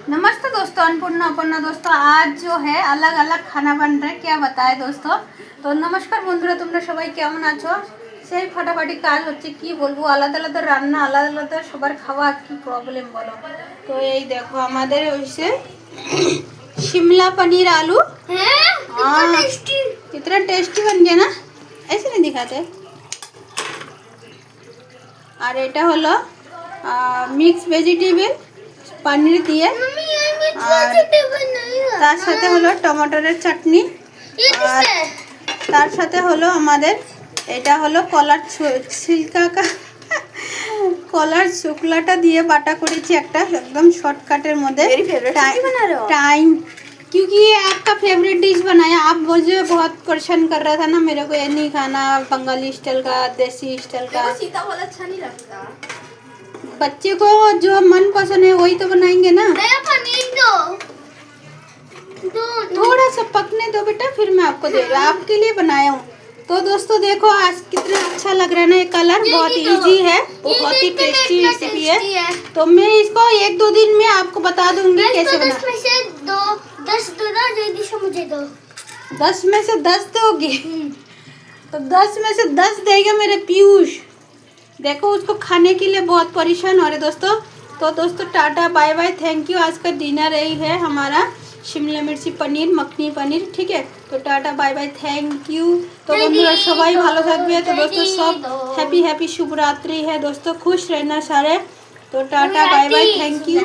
नमस्ते दोस्तों, अन्नपूर्णा अपर्णा दोस्तों, आज जो है अलग अलग खाना बन रहा है, क्या बताए दोस्तों। तो नमस्कार बंधुरा, তোমরা সবাই কেমন আছো। সেই ফাটাফাটি কাজ হচ্ছে, কি বলবো, আলাদা আলাদা রান্না, আলাদা আলাদা সবার খাওয়া, কি প্রবলেম বলো। তো এই দেখো আমাদের হইছে शिमला पनीर आलू। कितना टेस्टी बन गया ना, ऐसे नहीं दिखाते। আর এটা হলো মিক্স ভেজিটেবল পনির দিয়ে, আর তার সাথে হলো টমেটোর চাটনি, আর তার সাথে হলো আমাদের এটা হলো কলার ছিলকা কলার শুকলাটা দিয়ে বাটা করেছি একটা एकदम शॉर्टकटेर मध्य टाइम, क्योंकि ये आपका फेवरेट डिश बनाया। आप मुझे बहुत क्वेश्चन कर रहा था ना, मेरे को ये नहीं खाना, बंगाली स्टाइल का, देसी स्टाइल का। सीता वाला अच्छा नहीं लगता, बच्चे को जो मन पसंद है वही तो बनाएंगे ना। पनीर दो थोड़ा सा पकने दो बेटा, फिर मैं आपको दे रहा, आपके लिए बनाया हूँ। तो दोस्तों देखो आज कितना अच्छा लग रहा है ना, ये कलर बहुत इजी है, बहुत ही टेस्टी रेसिपी है। तो मैं इसको 1-2 दिन में आपको बता दूंगी कैसे बना। 10 दो ना, जल्दी से मुझे दो। 10 में से 10 दोगे? तो 10 में से 10 देगा मेरे पीयूष। देखो उसको खाने के लिए बहुत परेशान हो रहे दोस्तों। तो दोस्तों tata bye bye, thank you. आज का डिनर यही है हमारा, शिमला मिर्ची पनीर, मखनी पनीर, ठीक है। तो tata bye bye, thank you. तो बंधुरा सबाई भालो থাকবে। तो दोस्तों सब हैप्पी शुभ रात्रि है दोस्तों, खुश रहना सारे। तो tata bye bye, thank you.